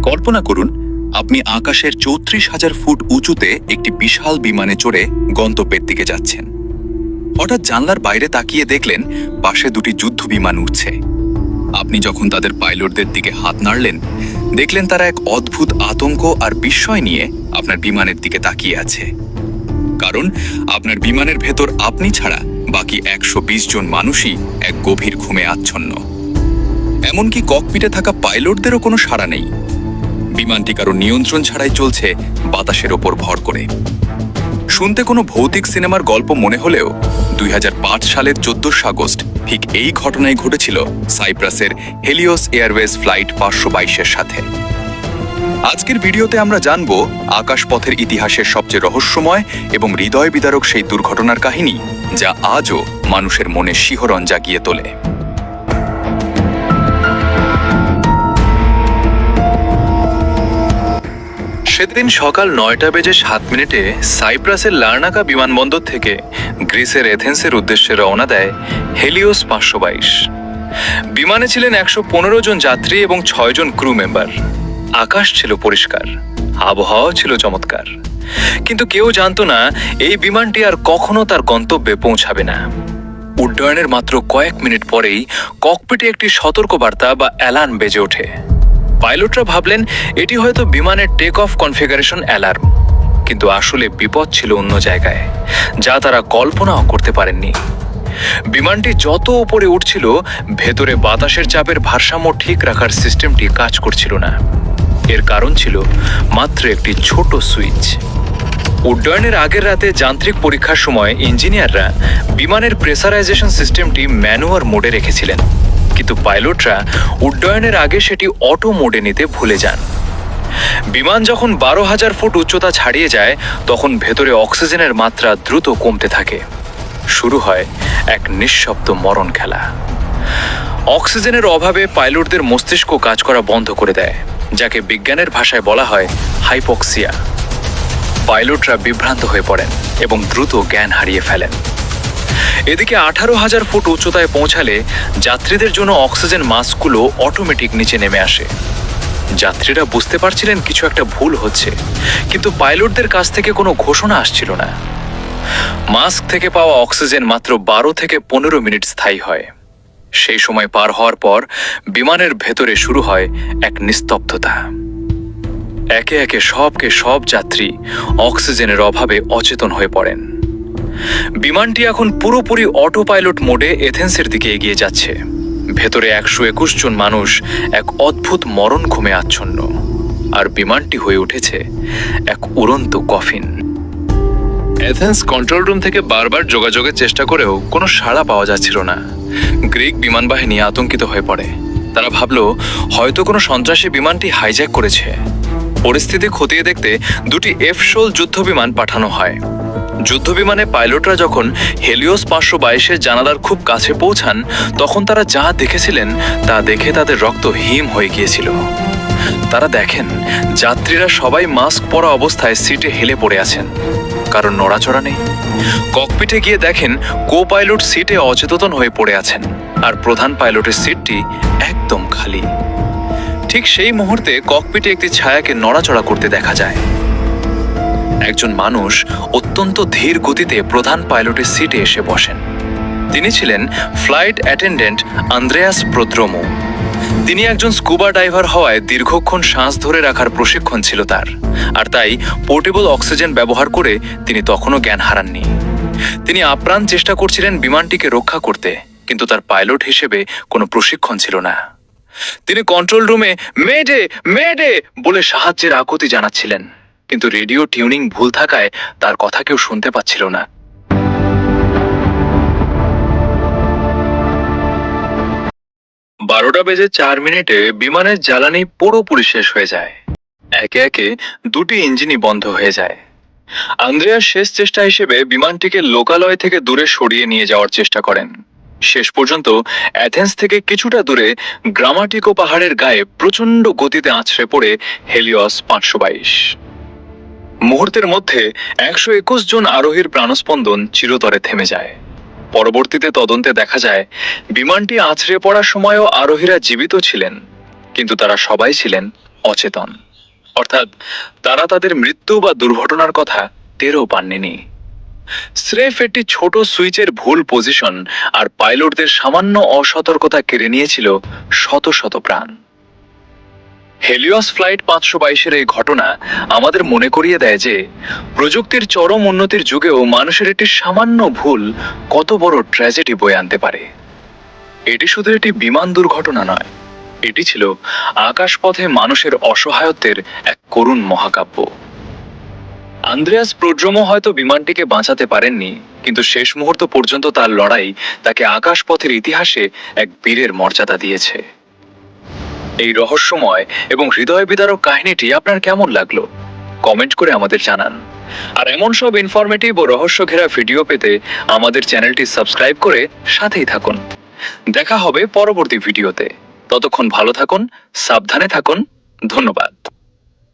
কল্পনা করুন আপনি আকাশের ৩৪,০০০ ফুট উঁচুতে একটি বিশাল বিমানে চড়ে গন্তব্যের দিকে যাচ্ছেন। হঠাৎ জানলার বাইরে তাকিয়ে দেখলেন পাশে দুটি যুদ্ধ বিমান উঠছে। আপনি যখন তাদের পাইলটদের দিকে হাত নাড়লেন, দেখলেন তারা এক অদ্ভুত আতঙ্ক আর বিস্ময় নিয়ে আপনার বিমানের দিকে তাকিয়ে আছে। কারণ আপনার বিমানের ভেতর আপনি ছাড়া বাকি ১২০ জন মানুষই এক গভীর ঘুমে আচ্ছন্ন। এমনকি ককপিটে থাকা পাইলটদেরও কোনো সাড়া নেই। বিমানটি কারো নিয়ন্ত্রণ ছাড়াই চলছে বাতাসের ওপর ভর করে। শুনতে কোনো ভৌতিক সিনেমার গল্প মনে হলেও ২০০৫ সালের ১৪ আগস্ট ঠিক এই ঘটনাই ঘটেছিল সাইপ্রাসের হেলিওস এয়ারওয়েজ ফ্লাইট ৫২২-এর সাথে। আজকের ভিডিওতে আমরা জানব আকাশপথের ইতিহাসের সবচেয়ে রহস্যময় এবং হৃদয় বিদারক সেই দুর্ঘটনার কাহিনী, যা আজও মানুষের মনে শিহরণ জাগিয়ে তোলে। সেদিন সকাল ৯:০৭ সাইপ্রাসের লার্নাকা বিমানবন্দর থেকে গ্রিসের এথেন্সের উদ্দেশ্যে রওনা দেয় হেলিওস ৫২২। বিমানে ছিলেন ১১৫ জন যাত্রী এবং ৬ জন ক্রু মেম্বার। আকাশ ছিল পরিষ্কার, আবহাওয়া ছিল চমৎকার, কিন্তু কেউ জানত না এই বিমানটি আর কখনো তার গন্তব্যে পৌঁছাবে না। উড্ডয়নের মাত্র কয়েক মিনিট পরেই ককপিটে একটি সতর্কবার্তা বা অ্যালার্ম বেজে ওঠে। পাইলটরা ভাবলেন এটি হয়তো বিমানের টেক অফ কনফিগারেশন অ্যালার্ম, কিন্তু আসলে বিপদ ছিল অন্য জায়গায়, যা তারা কল্পনাও করতে পারেননি। বিমানটি যত উপরে উঠছিল, ভেতরে বাতাসের চাপের ভারসাম্য ঠিক রাখার সিস্টেমটি কাজ করছিল না। এর কারণ ছিল মাত্র একটি ছোট সুইচ। উড্ডয়নের আগের রাতে যান্ত্রিক পরীক্ষার সময় ইঞ্জিনিয়াররা বিমানের প্রেসারাইজেশন সিস্টেমটি ম্যানুয়াল মোডে রেখেছিলেন, কিন্তু পাইলটরা উড্ডয়নের আগে সেটি অটো মোডে নিতে ভুলে যান। বিমান যখন ১২,০০০ ফুট উচ্চতা ছাড়িয়ে যায়, তখন ভেতরে অক্সিজেনের মাত্রা দ্রুত কমতে থাকে। শুরু হয় এক নিঃশব্দ মরণ খেলা। অক্সিজেনের অভাবে পাইলটদের মস্তিষ্ক কাজ করা বন্ধ করে দেয়, যাকে বিজ্ঞানের ভাষায় বলা হয় হাইপক্সিয়া। পাইলটরা বিভ্রান্ত হয়ে পড়েন এবং দ্রুত জ্ঞান হারিয়ে ফেলেন। এদিকে ১৮,০০০ ফুট উচ্চতায় পৌঁছালে যাত্রীদের জন্য অক্সিজেন মাস্কগুলো অটোমেটিক নিচে নেমে আসে। যাত্রীরা বুঝতে পারছিলেন কিছু একটা ভুল হচ্ছে, কিন্তু পাইলটদের কাছ থেকে কোনো ঘোষণা আসছিল না। মাস্ক থেকে পাওয়া অক্সিজেন মাত্র ১২ থেকে ১৫ মিনিট স্থায়ী হয়। সেই সময় পার হওয়ার পর বিমানের ভেতরে শুরু হয় এক নিস্তব্ধতা। একে একে সব যাত্রী অক্সিজেনের অভাবে অচেতন হয়ে পড়েন। বিমানটি এখন পুরোপুরি অটো পাইলট মোডে এথেন্সের দিকে এগিয়ে যাচ্ছে। ভেতরে ১২১ জন মানুষ এক অদ্ভুত মরণ ঘুমে আচ্ছন্ন, আর বিমানটি হয়ে উঠেছে এক উড়ন্ত কফিন। এথেন্স কন্ট্রোল রুম থেকে বারবার যোগাযোগের চেষ্টা করেও কোনো সাড়া পাওয়া যাচ্ছিল না। গ্রিক বিমান বাহিনী আতঙ্কিত হয়ে পড়ে। তারা ভাবল হয়তো কোনো সন্ত্রাসী বিমানটি হাইজ্যাক করেছে। পরিস্থিতি খতিয়ে দেখতে দুটি F-16 যুদ্ধ বিমান পাঠানো হয়। যুদ্ধ বিমানে পাইলটরা যখন হেলিওস ৫২২-এর জানালার খুব কাছে পৌঁছান, তখন তারা যা দেখেছিলেন তা দেখে তাদের রক্ত হিম হয়ে গিয়েছিল। তারা দেখেন যাত্রীরা সবাই মাস্ক পরা অবস্থায় সিটে হেলে পড়ে আছেন, কারণ নড়াচড়া নেই। ককপিটে গিয়ে দেখেন কো পাইলট সিটে অচেতন হয়ে পড়ে আছেন, আর প্রধান পাইলটের সিটটি একদম খালি। ঠিক সেই মুহূর্তে ককপিটে একটি ছায়াকে নড়াচড়া করতে দেখা যায়। একজন মানুষ অত্যন্ত ধীর গতিতে প্রধান পাইলটের সিটে এসে বসেন। তিনি ছিলেন ফ্লাইট অ্যাটেন্ডেন্ট আন্দ্রেয়াস প্রোদ্রোমো। তিনি একজন স্কুবা ডাইভার হওয়ায় দীর্ঘক্ষণ শ্বাস ধরে রাখার প্রশিক্ষণ ছিল তার, আর তাই পোর্টেবল অক্সিজেন ব্যবহার করে তিনি তখনও জ্ঞান হারাননি। তিনি আপ্রাণ চেষ্টা করছিলেন বিমানটিকে রক্ষা করতে, কিন্তু তার পাইলট হিসেবে কোনো প্রশিক্ষণ ছিল না। তিনি কন্ট্রোল রুমে মেডে মেডে বলে সাহায্যের আকুতি জানাচ্ছিলেন, কিন্তু রেডিও টিউনিং ভুল থাকায় তার কথা কেউ শুনতে পাচ্ছিল না। ১২:০৪ বিমানের জ্বালানি পুরোপুরি শেষ হয়ে যায়। একে একে দুটি ইঞ্জিনই বন্ধ হয়ে যায়। আন্দ্রেয়াস শেষ চেষ্টা হিসেবে বিমানটিকে লোকালয় থেকে দূরে সরিয়ে নিয়ে যাওয়ার চেষ্টা করেন। শেষ পর্যন্ত অ্যাথেন্স থেকে কিছুটা দূরে গ্রামাটিকো পাহাড়ের গায়ে প্রচণ্ড গতিতে আছড়ে পড়ে হেলিওস ৫২২। মুহূর্তের মধ্যে ১২১ জন আরোহীর প্রাণস্পন্দন চিরতরে থেমে যায়। পরবর্তীতে তদন্তে দেখা যায় বিমানটি আছড়ে পড়ার সময়ও আরোহীরা জীবিত ছিলেন, কিন্তু তারা সবাই ছিলেন অচেতন, অর্থাৎ তারা তাদের মৃত্যু বা দুর্ঘটনার কথা টেরও পাননি। স্রেফ একটি ছোট সুইচের ভুল পজিশন আর পাইলটদের সামান্য অসতর্কতা কেড়ে নিয়েছিল শত শত প্রাণ। হেলিওস ফ্লাইট 522-এর এই ঘটনা আমাদের মনে করিয়ে দেয় যে প্রযুক্তির চরম উন্নতির যুগেও মানুষের একটি সামান্য ভুল কত বড় ট্র্যাজেডি বয়ে আনতে পারে। এটি শুধু একটি বিমান দুর্ঘটনা নয়, এটি ছিল আকাশপথে মানুষের অসহায়ত্বের এক করুণ মহাকাব্য। আন্দ্রেয়াস প্রোড্রোমো হয়তো বিমানটিকে বাঁচাতে পারেননি, কিন্তু শেষ মুহূর্ত পর্যন্ত তার লড়াই তাকে আকাশপথের ইতিহাসে এক বীরের মর্যাদা দিয়েছে। এই রহস্যময় এবং হৃদয় বিদারক কাহিনীটি আপনার কেমন লাগলো কমেন্ট করে আমাদের জানান। আর এমন সব ইনফরমেটিভ ও রহস্য ঘেরা ভিডিও পেতে আমাদের চ্যানেলটি সাবস্ক্রাইব করে সাথেই থাকুন। দেখা হবে পরবর্তী ভিডিওতে। ততক্ষণ ভালো থাকুন, সাবধানে থাকুন। ধন্যবাদ।